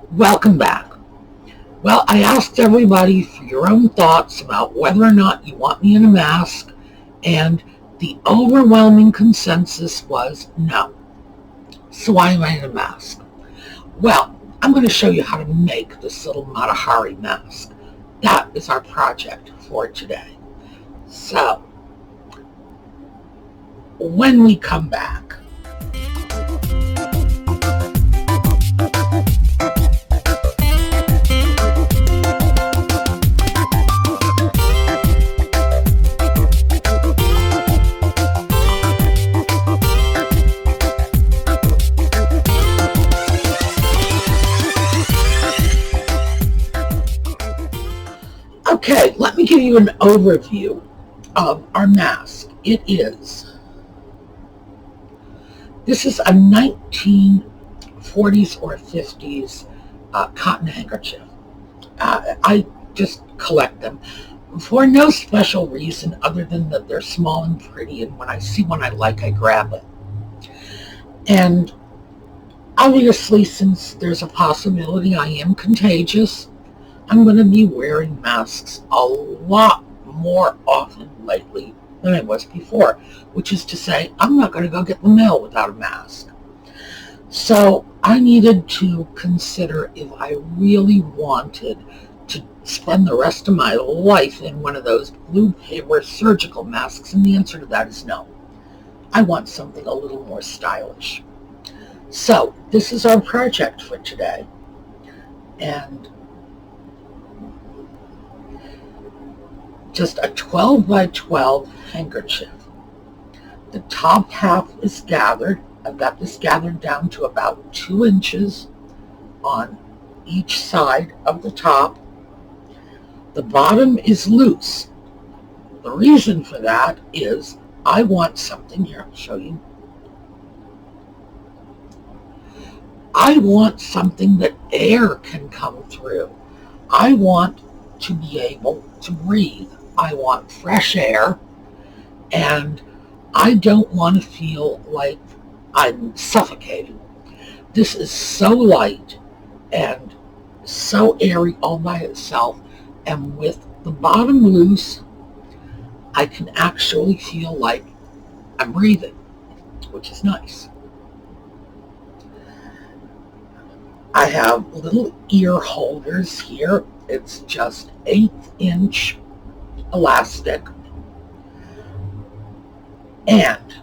Welcome back. Well, I asked everybody for your own thoughts about whether or not you want me in a mask, and the overwhelming consensus was no. So why am I in a mask? Well, I'm going to show you how to make this little Matahari mask. That is our project for today. So, when we come back, okay, let me give you an overview of our mask. This is a 1940s or 50s cotton handkerchief. I just collect them for no special reason other than that they're small and pretty, and when I see one I like, I grab it. And obviously, since there's a possibility I am contagious, I'm going to be wearing masks a lot more often lately than I was before, which is to say, I'm not going to go get the mail without a mask. So I needed to consider if I really wanted to spend the rest of my life in one of those blue paper surgical masks, and the answer to that is no. I want something a little more stylish. So this is our project for today, and just a 12 by 12 handkerchief. The top half is gathered. I've got this gathered down to about 2 inches on each side of the top. The bottom is loose. The reason for that is I want something here. I'll show you. I want something that air can come through. I want to be able to breathe. I want fresh air, and I don't want to feel like I'm suffocating. This is so light and so airy all by itself, and with the bottom loose, I can actually feel like I'm breathing, which is nice. I have little ear holders here. It's just 1/8-inch elastic, and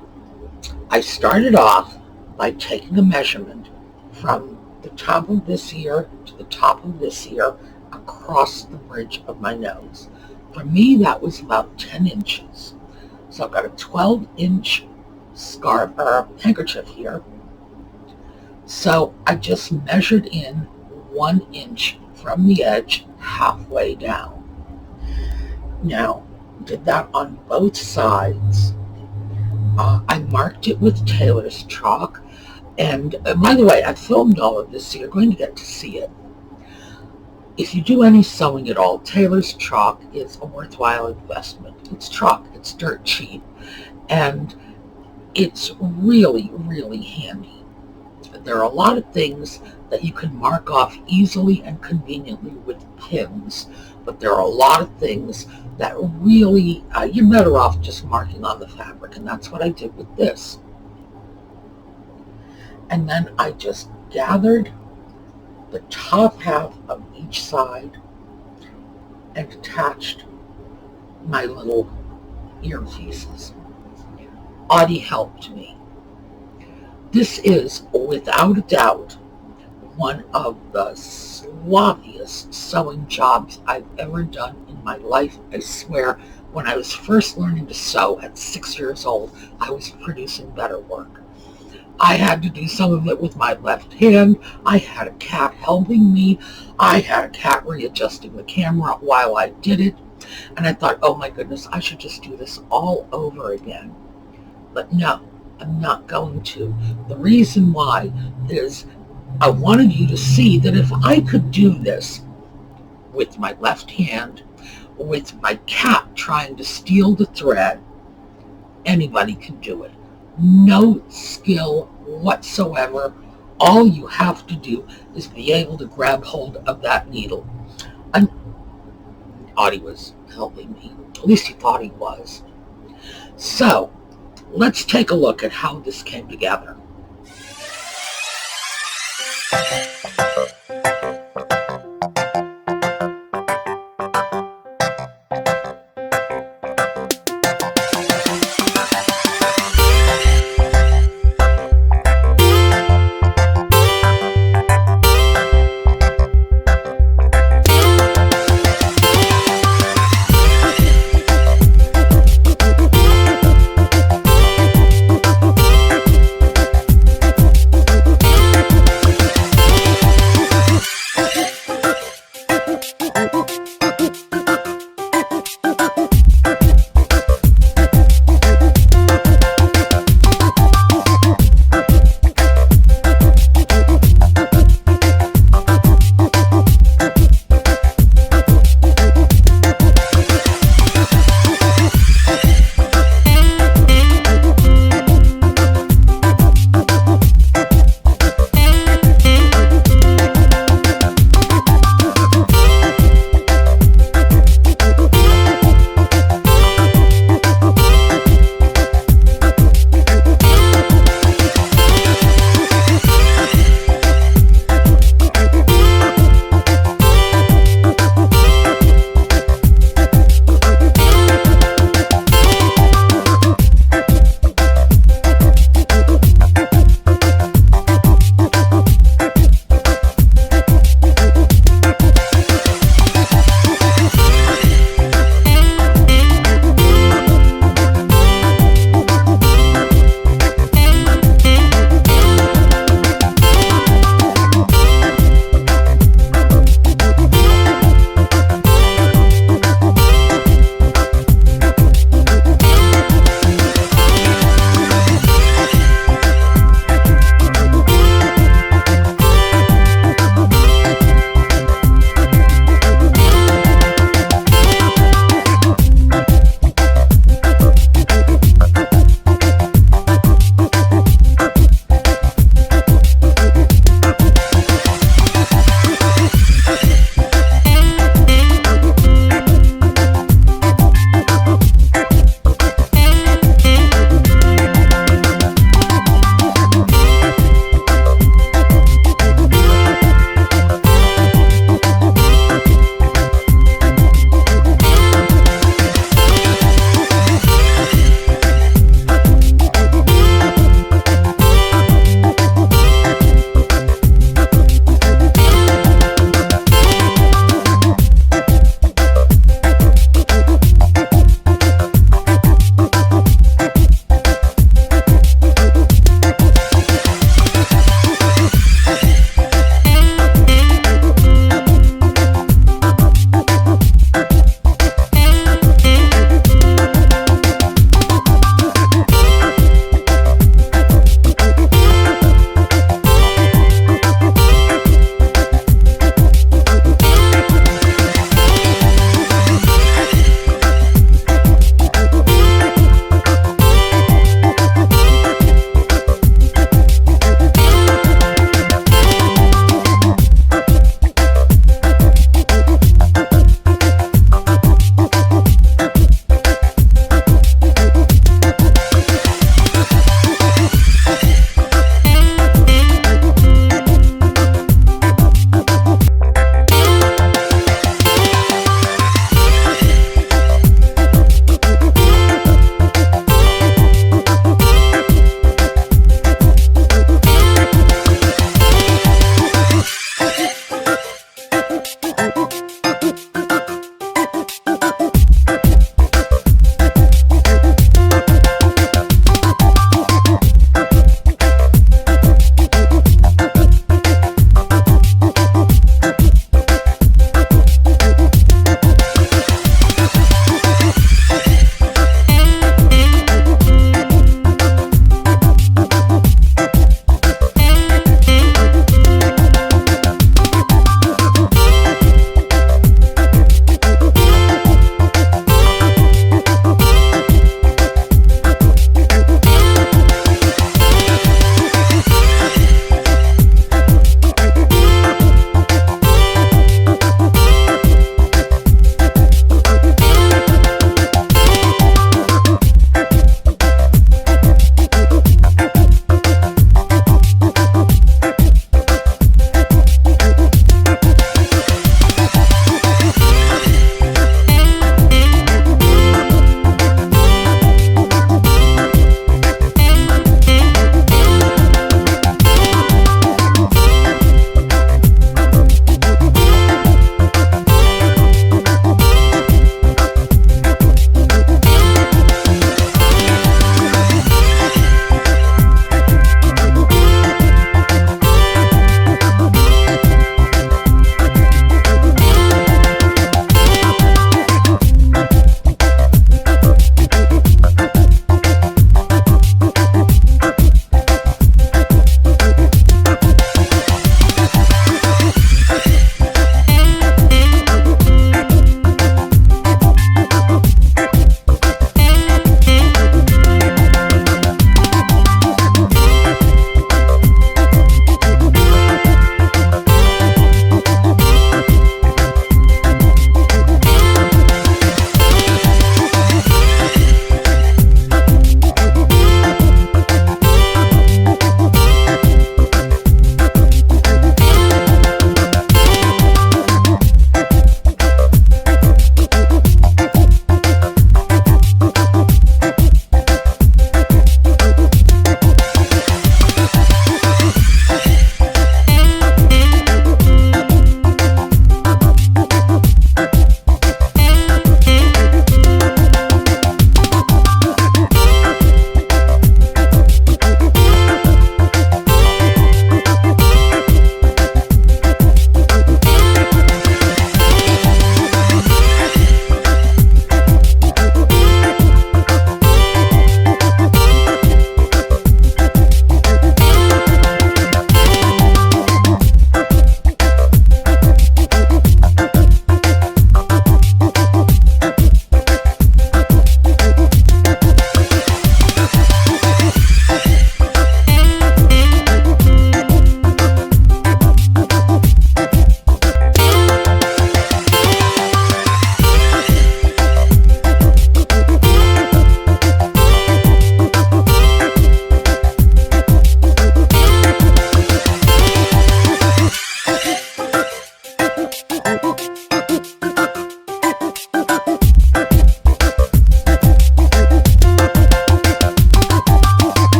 I started off by taking a measurement from the top of this ear to the top of this ear across the bridge of my nose. For me, that was about 10 inches. So I've got a 12-inch scarf or handkerchief here. So I just measured in 1 inch from the edge halfway down. Now, did that on both sides. I marked it with tailor's chalk, and by the way, I filmed all of this, so you're going to get to see it. If you do any sewing at all, tailor's chalk is a worthwhile investment. It's chalk, it's dirt cheap, and it's really, really handy. There are a lot of things that you can mark off easily and conveniently with pins, but there are a lot of things that really, you're better off just marking on the fabric, and that's what I did with this. And then I just gathered the top half of each side and attached my little earpieces. Audie helped me. This is, without a doubt, one of the sloppiest sewing jobs I've ever done in my life. I swear, when I was first learning to sew at 6 years old, I was producing better work. I had to do some of it with my left hand. I had a cat helping me. I had a cat readjusting the camera while I did it. And I thought, oh my goodness, I should just do this all over again. But no, I'm not going to. The reason why is I wanted you to see that if I could do this with my left hand, with my cat trying to steal the thread, anybody can do it. No skill whatsoever, All you have to do is be able to grab hold of that needle. And Audie was helping me. At least he thought he was. So, let's take a look at how this came together.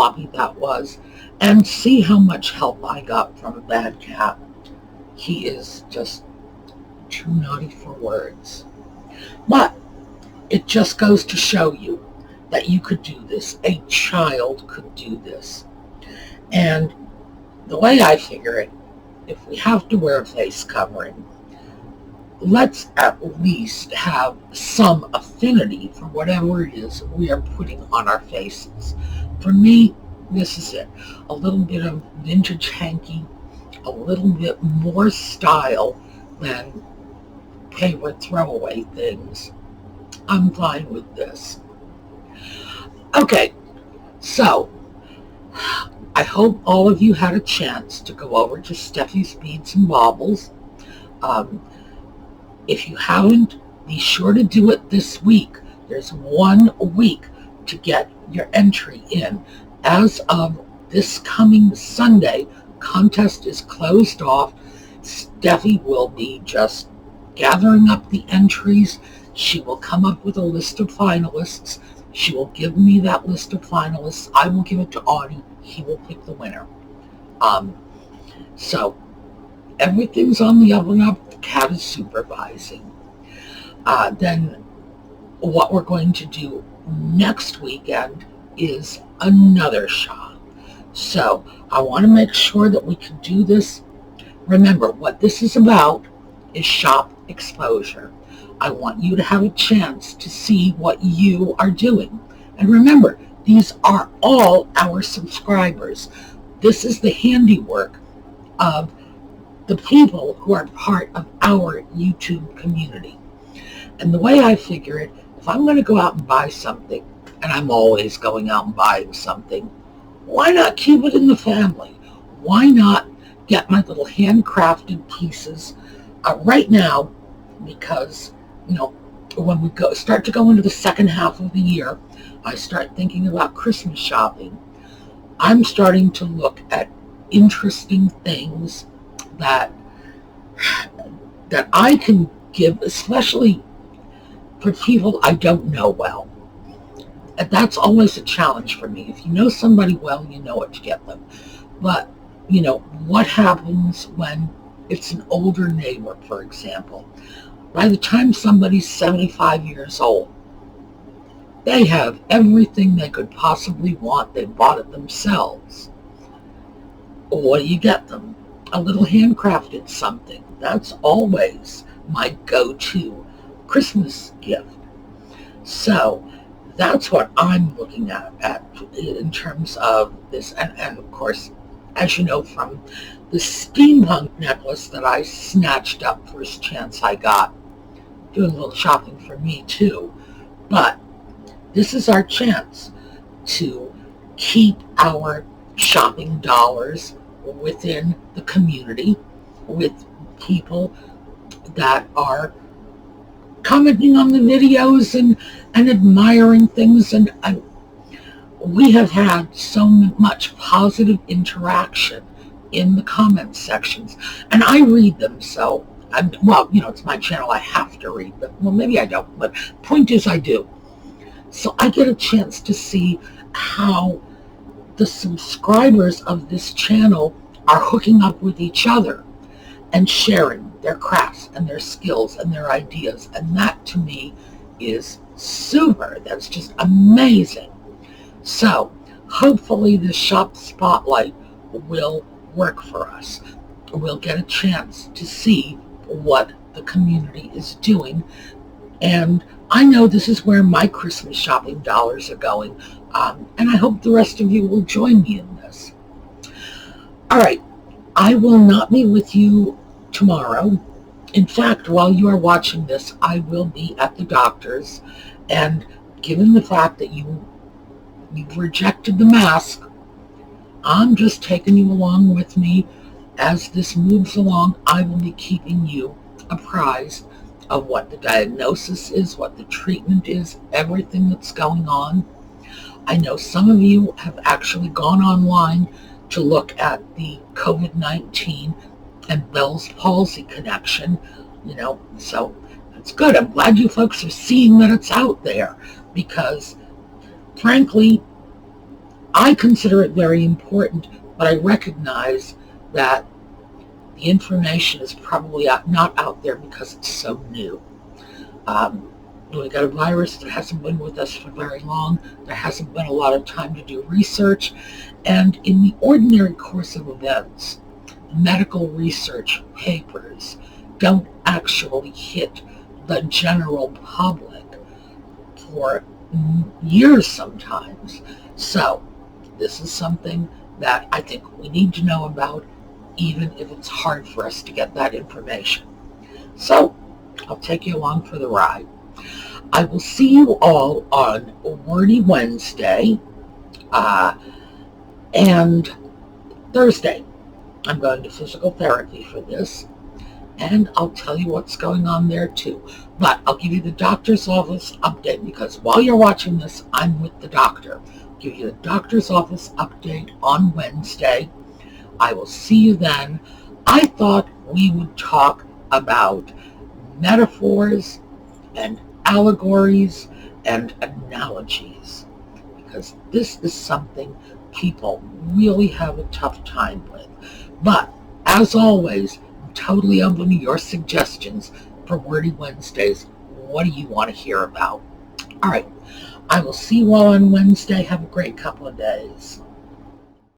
sloppy that was, and see how much help I got from a bad cat. He is just too naughty for words. But it just goes to show you that you could do this. A child could do this. And the way I figure it, if we have to wear a face covering, let's at least have some affinity for whatever it is we are putting on our faces. For me, this is it. A little bit of vintage Hanky, a little bit more style than favorite throwaway things. I'm fine with this. Okay, so I hope all of you had a chance to go over to Steffi's Beads and Baubles. If you haven't, be sure to do it this week. There's 1 week to get your entry in. As of this coming Sunday, contest is closed off. Steffi will be just gathering up the entries. She will come up with a list of finalists. She will give me that list of finalists. I will give it to Audie. He will pick the winner. So everything's on the up and up. The cat is supervising. Then what we're going to do next weekend is another shop. So I want to make sure that we can do this. Remember, what this is about is shop exposure. I want you to have a chance to see what you are doing. And remember, these are all our subscribers. This is the handiwork of the people who are part of our YouTube community. And the way I figure it, if I'm going to go out and buy something, and I'm always going out and buying something, why not keep it in the family? Why not get my little handcrafted pieces right now? Because, when we start to go into the second half of the year, I start thinking about Christmas shopping. I'm starting to look at interesting things that I can give, especially for people I don't know well. And that's always a challenge for me. If you know somebody well, you know what to get them. But, what happens when it's an older neighbor, for example? By the time somebody's 75 years old, they have everything they could possibly want. They bought it themselves. What do you get them? A little handcrafted something. That's always my go-to Christmas gift. So that's what I'm looking at in terms of this. And of course, as you know from the steampunk necklace that I snatched up first chance I got, doing a little shopping for me too. But this is our chance to keep our shopping dollars within the community with people that are commenting on the videos and admiring things. And we have had so much positive interaction in the comment sections. And I read them, so it's my channel. I have to read them. Well, maybe I don't, but point is I do. So I get a chance to see how the subscribers of this channel are hooking up with each other and sharing their crafts and their skills and their ideas. And that to me is super. That's just amazing. So hopefully this shop spotlight will work for us. We'll get a chance to see what the community is doing. And I know this is where my Christmas shopping dollars are going. And I hope the rest of you will join me in this. All right. I will not be with you tomorrow. In fact, while you are watching this, I will be at the doctor's. And given the fact that you've rejected the mask, I'm just taking you along with me. As this moves along, I will be keeping you apprised of what the diagnosis is, what the treatment is, everything that's going on. I know some of you have actually gone online to look at the COVID-19 and Bell's palsy connection, so that's good. I'm glad you folks are seeing that it's out there, because frankly, I consider it very important, but I recognize that the information is probably not out there because it's so new. We got a virus that hasn't been with us for very long. There hasn't been a lot of time to do research. And in the ordinary course of events, medical research papers don't actually hit the general public for years sometimes. So this is something that I think we need to know about, even if it's hard for us to get that information. So I'll take you along for the ride. I will see you all on Wordy Wednesday and Thursday. I'm going to physical therapy for this, and I'll tell you what's going on there too. But I'll give you the doctor's office update, because while you're watching this, I'm with the doctor. I'll give you the doctor's office update on Wednesday. I will see you then. I thought we would talk about metaphors and allegories and analogies, because this is something people really have a tough time with. But as always, I'm totally open to your suggestions for Wordy Wednesdays. What do you want to hear about? All right, I will see you all on Wednesday. Have a great couple of days.